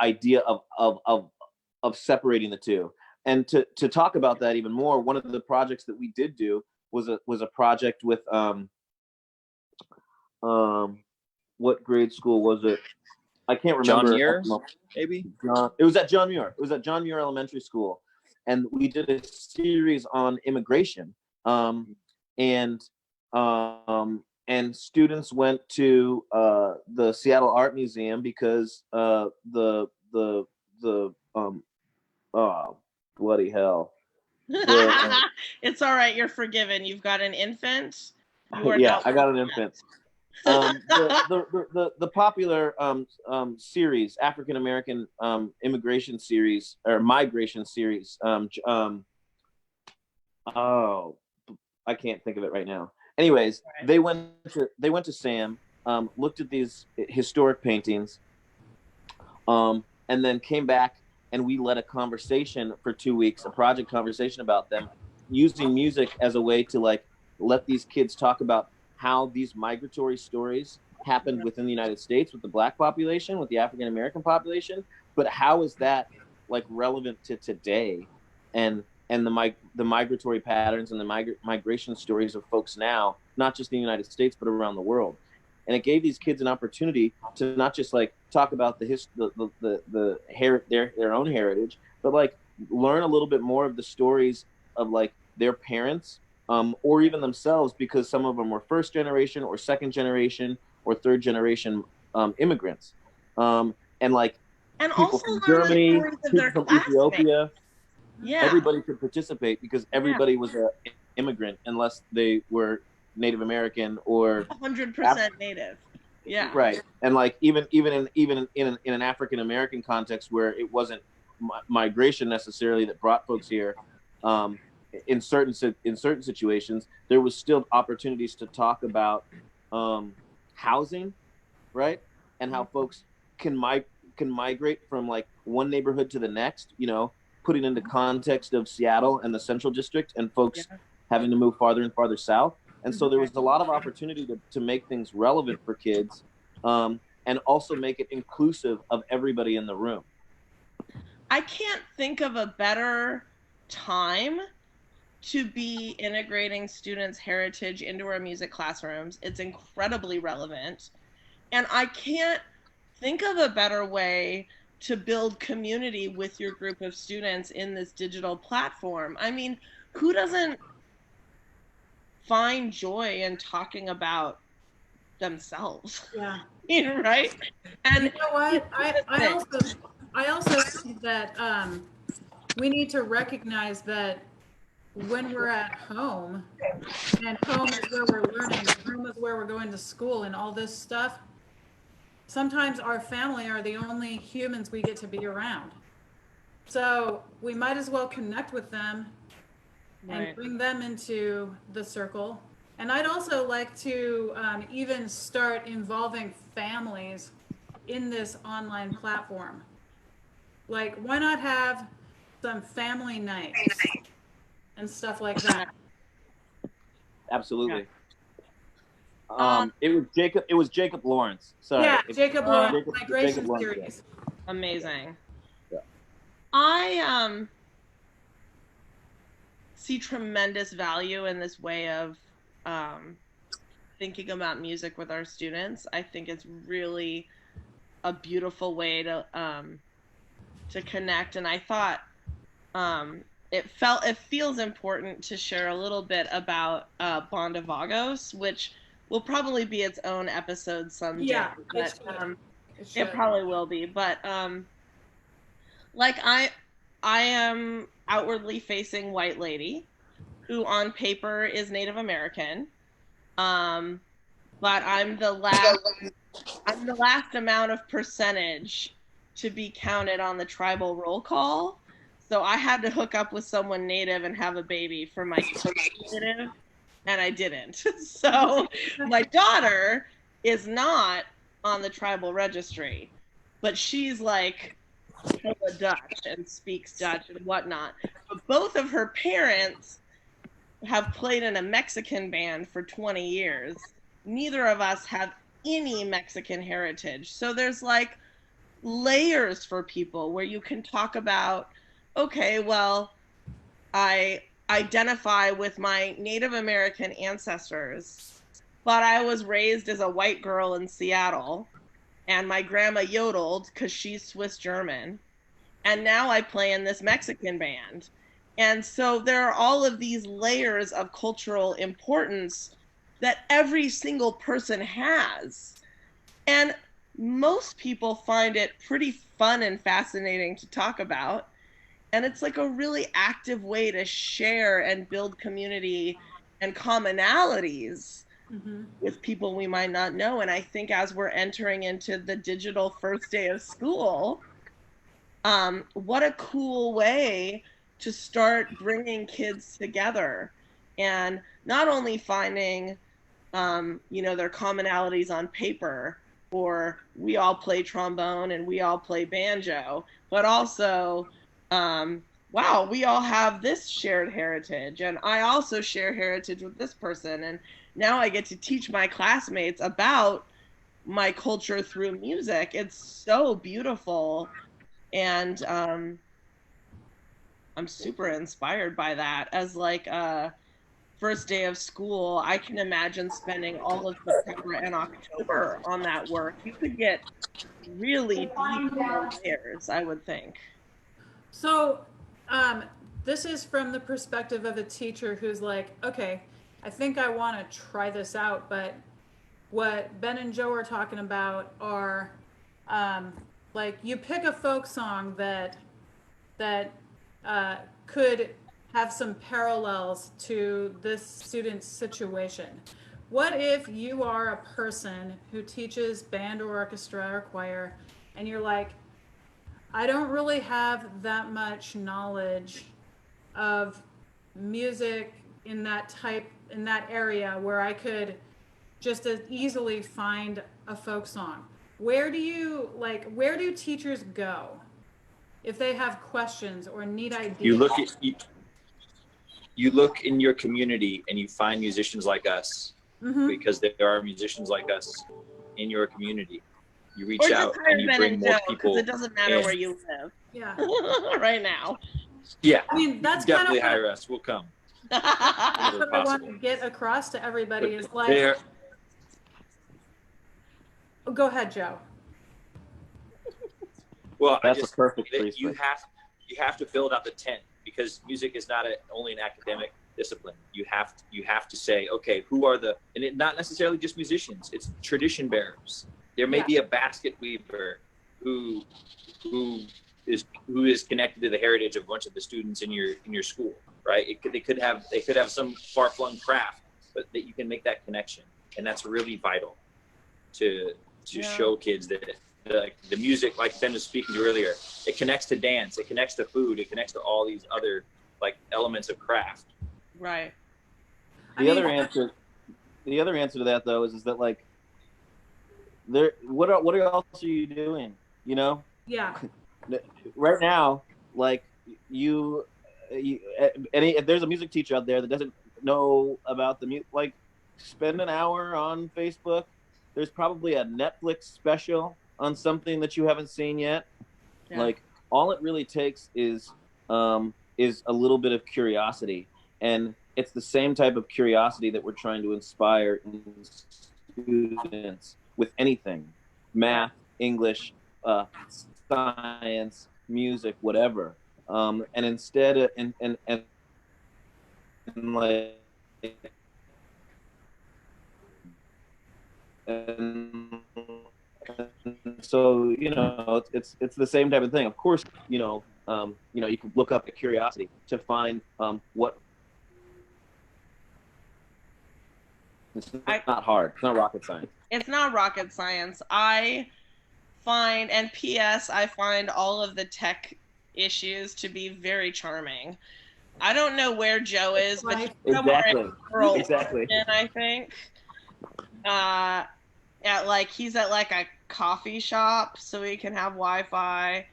idea of separating the two. And to talk about that even more, one of the projects that we did do was a project with what grade school was it? I can't remember. John Muir, maybe? It was at John Muir. It was at John Muir Elementary School. And we did a series on immigration. And students went to the Seattle Art Museum because bloody hell. It's all right. You're forgiven. You've got an infant. Yeah, I got an infant. The popular series, African American immigration series or migration series. I can't think of it right now. Anyways, they went to Sam, looked at these historic paintings, and then came back, and we led a conversation for 2 weeks, a project conversation about them, using music as a way to like let these kids talk about how these migratory stories happened within the United States with the Black population, with the African American population, but how is that like relevant to today, and the migratory patterns and the migration stories of folks now, not just in the United States but around the world. And it gave these kids an opportunity to not just like talk about their own heritage, but like learn a little bit more of the stories of like their parents, or even themselves, because some of them were first generation or second generation or third generation immigrants, and people also from Germany, people from Ethiopia. Yeah, everybody could participate because everybody was an immigrant, unless they were Native American or 100% Native. Yeah, right. And like even in an African American context where it wasn't migration necessarily that brought folks here, in certain situations there was still opportunities to talk about housing, right, and how folks can migrate from like one neighborhood to the next, putting into context of Seattle and the Central District and folks having to move farther and farther south. And so there was a lot of opportunity to make things relevant for kids, and also make it inclusive of everybody in the room. I can't think of a better time to be integrating students' heritage into our music classrooms. It's incredibly relevant. And I can't think of a better way to build community with your group of students in this digital platform. I mean, who doesn't find joy in talking about themselves? Yeah. Right? And you know what? I also think that we need to recognize that when we're at home, and home is where we're learning, home is where we're going to school and all this stuff, sometimes our family are the only humans we get to be around. So we might as well connect with them and bring them into the circle. And I'd also like to even start involving families in this online platform. Like, why not have some family nights and stuff like that? Absolutely. It was Jacob Lawrence. Sorry. Yeah, Jacob Lawrence migration series. Amazing. Yeah. I see tremendous value in this way of thinking about music with our students. I think it's really a beautiful way to connect. And I thought it feels important to share a little bit about Bondavagos, which will probably be its own episode someday. Yeah, but it probably will be. But like I am outwardly facing white lady who on paper is Native American. But I'm the last amount of percentage to be counted on the tribal roll call. So I had to hook up with someone Native and have a baby for my Native, and I didn't. So my daughter is not on the tribal registry, but she's like hella Dutch and speaks Dutch and whatnot. But both of her parents have played in a Mexican band for 20 years. Neither of us have any Mexican heritage. So there's like layers for people where you can talk about, okay, well, I identify with my Native American ancestors, but I was raised as a white girl in Seattle, and my grandma yodeled because she's Swiss German, and now I play in this Mexican band. And so there are all of these layers of cultural importance that every single person has. And most people find it pretty fun and fascinating to talk about. And it's like a really active way to share and build community and commonalities with people we might not know. And I think as we're entering into the digital first day of school, what a cool way to start bringing kids together and not only finding, their commonalities on paper, or we all play trombone and we all play banjo, but also, wow, we all have this shared heritage, and I also share heritage with this person, and now I get to teach my classmates about my culture through music. It's so beautiful, and I'm super inspired by that. As like a first day of school, I can imagine spending all of September and October on that work. You could get really deep layers, I would think. So, this is from the perspective of a teacher who's like, okay, I think I want to try this out, but what Ben and Joe are talking about are, like, you pick a folk song that could have some parallels to this student's situation. What if you are a person who teaches band or orchestra or choir, and you're like, I don't really have that much knowledge of music in that area where I could just as easily find a folk song. Where do teachers go if they have questions or need ideas? You look in your community and you find musicians like us, because there are musicians like us in your community. You reach out and you bring more people. It doesn't matter where you live. Yeah. Right now. Yeah. I mean, that's definitely kind of hire us. We'll come. That's what I want to get across to everybody is like. Oh, go ahead, Joe. Well, that's a perfect place. You have to build out the tent, because music is not only an academic discipline. You have to say, okay, who are and it not necessarily just musicians. It's tradition bearers. There may be a basket weaver who is connected to the heritage of a bunch of the students in your school, right? They could have some far flung craft, but that you can make that connection, and that's really vital to show kids that the music, like Ben was speaking to earlier, it connects to dance, it connects to food, it connects to all these other like elements of craft. Right. The other answer to that though is that like what else are you doing? You know? Yeah. Right now, like if there's a music teacher out there that doesn't know about the music, like spend an hour on Facebook. There's probably a Netflix special on something that you haven't seen yet. Yeah. Like all it really takes is a little bit of curiosity, and it's the same type of curiosity that we're trying to inspire in students with anything, math, English, science, music, whatever. And instead of, and like and so it's the same type of thing. Of course, you can look up a curiosity to find what. It's not hard. It's not rocket science. It's not rocket science. I find all of the tech issues to be very charming. I don't know where Joe is, but he's somewhere in rural Oregon, I think. He's at like a coffee shop so he can have Wi-Fi.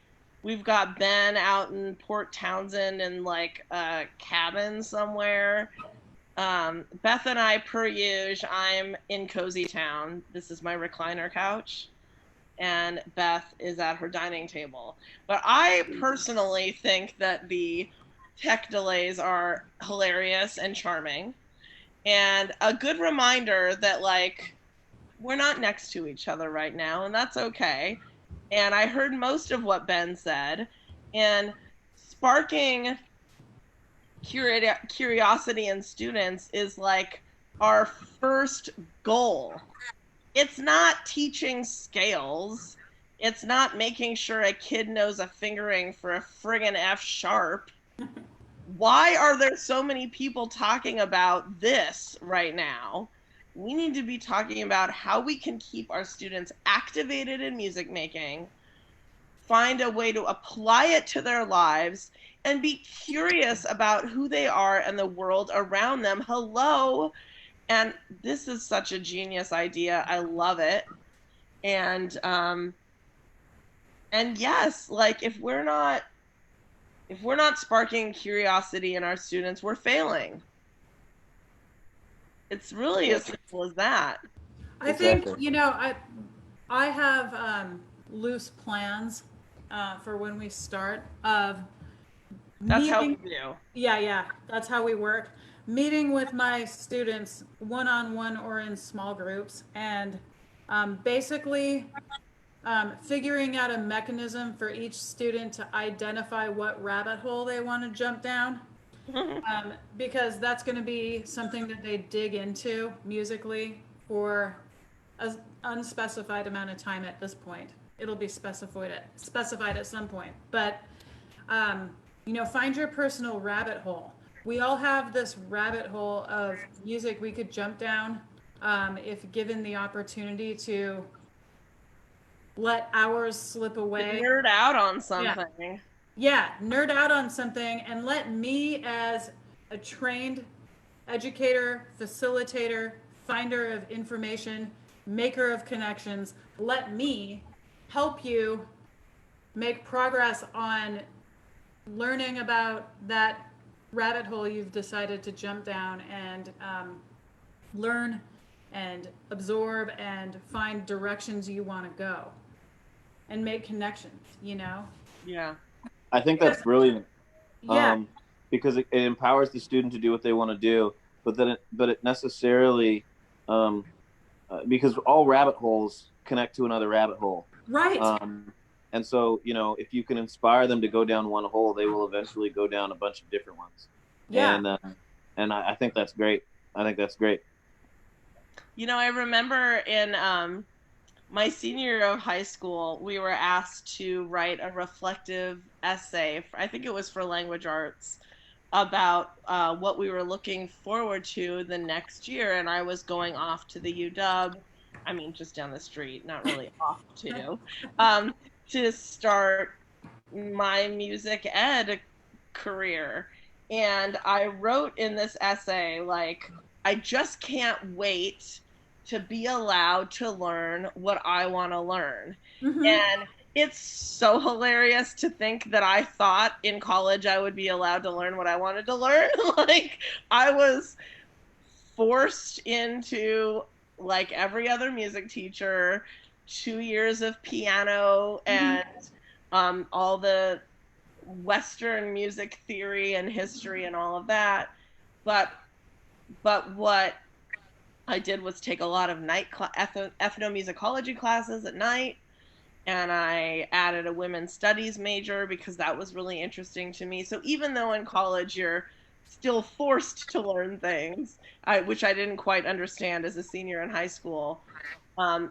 We've got Ben out in Port Townsend in like a cabin somewhere. Beth and I, per usual, I'm in Cozy Town. This is my recliner couch. And Beth is at her dining table. But I personally think that the tech delays are hilarious and charming. And a good reminder that, like, we're not next to each other right now, and that's okay. And I heard most of what Ben said. And sparking curiosity in students is like our first goal. It's not teaching scales. It's not making sure a kid knows a fingering for a friggin' F sharp. Why are there so many people talking about this right now? We need to be talking about how we can keep our students activated in music making, find a way to apply it to their lives, and be curious about who they are and the world around them. Hello. And this is such a genius idea. I love it. And yes, like if we're not sparking curiosity in our students, we're failing. It's really as simple as that. I think, I have loose plans for when we start of That's how we do. Yeah, that's how we work. Meeting with my students one-on-one or in small groups, and basically figuring out a mechanism for each student to identify what rabbit hole they want to jump down. Because that's going to be something that they dig into musically for an unspecified amount of time at this point. It'll be specified at some point. But, find your personal rabbit hole. We all have this rabbit hole of music we could jump down if given the opportunity to let hours slip away. Nerd out on something. Yeah, nerd out on something and let me, as a trained educator, facilitator, finder of information, maker of connections, let me help you make progress on learning about that rabbit hole you've decided to jump down, and learn and absorb and find directions you want to go and make connections, Yeah. I think that's brilliant. Yeah. Because it empowers the student to do what they want to do, but it necessarily, because all rabbit holes connect to another rabbit hole. Right. And so, if you can inspire them to go down one hole, they will eventually go down a bunch of different ones. Yeah. And I think that's great. I think that's great. I remember in my senior year of high school, we were asked to write a reflective essay, I think it was for language arts, about what we were looking forward to the next year. And I was going off to the UW, just down the street, not really off to start my music ed career. And I wrote in this essay, like, I just can't wait to be allowed to learn what I want to learn. Mm-hmm. And it's so hilarious to think that I thought in college I would be allowed to learn what I wanted to learn. Like, I was forced into, like every other music teacher, 2 years of piano and all the Western music theory and history and all of that. But what I did was take a lot of night ethnomusicology classes at night, and I added a women's studies major because that was really interesting to me. So even though in college you're still forced to learn things, which I didn't quite understand as a senior in high school,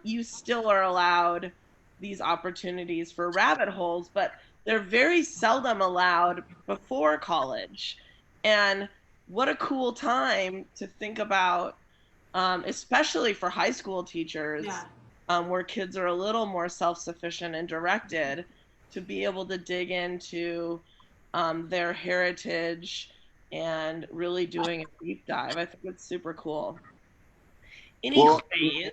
you still are allowed these opportunities for rabbit holes, but they're very seldom allowed before college. And what a cool time to think about, especially for high school teachers, where kids are a little more self-sufficient and directed, to be able to dig into their heritage and really doing a deep dive. I think it's super cool. Anyways.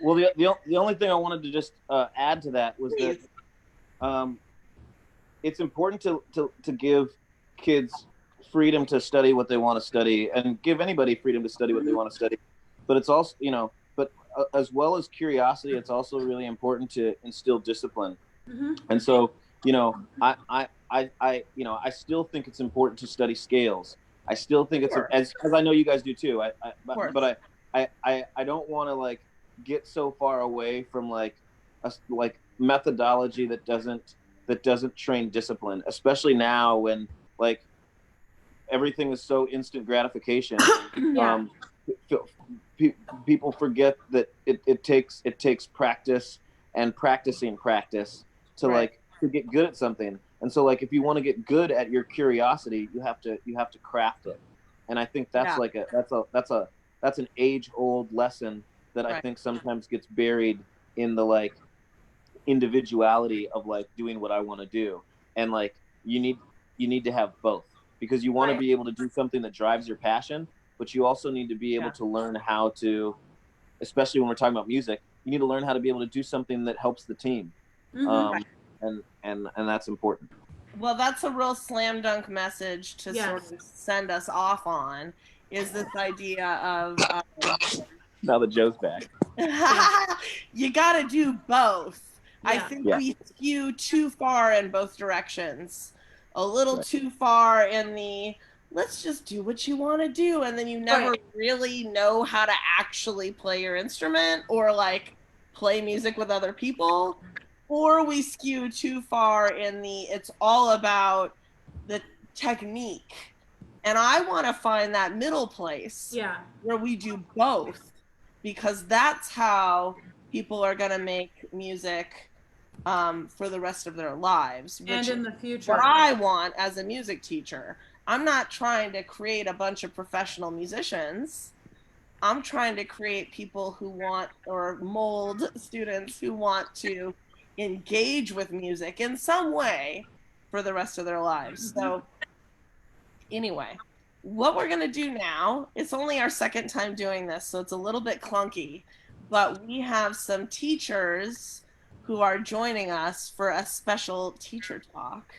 Well, the only thing I wanted to just add to that was that it's important to give kids freedom to study what they want to study, and give anybody freedom to study what they want to study. But it's also, but as well as curiosity, it's also really important to instill discipline. And so, I still think it's important to study scales. I still think it's as I know you guys do too. But I don't want to like get so far away from like methodology that doesn't train discipline, especially now when like everything is so instant gratification. People forget that it takes practice and practicing practice to like to get good at something. And so like if you want to get good at your curiosity, you have to craft it. And I think that's that's an age-old lesson that I think sometimes gets buried in the like individuality of like doing what I want to do. And like you need to have both, because you want to be able to do something that drives your passion, but you also need to be able to learn how to, especially when we're talking about music, you need to learn how to be able to do something that helps the team. And that's important. Well, that's a real slam dunk message to sort of send us off on, is this idea of now that Joe's back. You got to do both. I think we skew too far in both directions. A little too far in the let's just do what you want to do, and then you never really know how to actually play your instrument or like play music with other people. Or we skew too far in the it's all about the technique. And I want to find that middle place where we do both, because that's how people are going to make music for the rest of their lives. And in the future. What I want as a music teacher. I'm not trying to create a bunch of professional musicians. I'm trying to create people who want, or mold students who want to engage with music in some way for the rest of their lives. So anyway, what we're going to do now, it's only our second time doing this, so it's a little bit clunky, but we have some teachers who are joining us for a special teacher talk.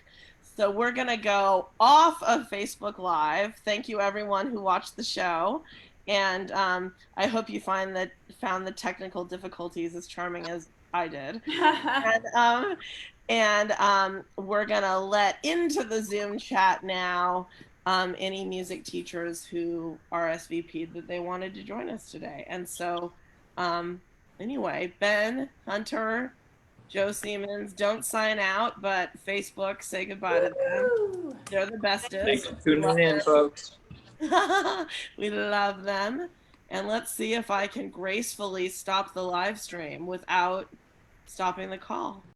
So we're going to go off of Facebook Live. Thank you, everyone who watched the show. And I hope you found the technical difficulties as charming as I did. And we're going to let into the Zoom chat now any music teachers who RSVP'd that they wanted to join us today. And so anyway, Ben, Hunter, Joe Seamons, don't sign out, but Facebook, say goodbye to them. They're the bestest. Thanks for tuning in, folks. We love them. And let's see if I can gracefully stop the live stream without stopping the call.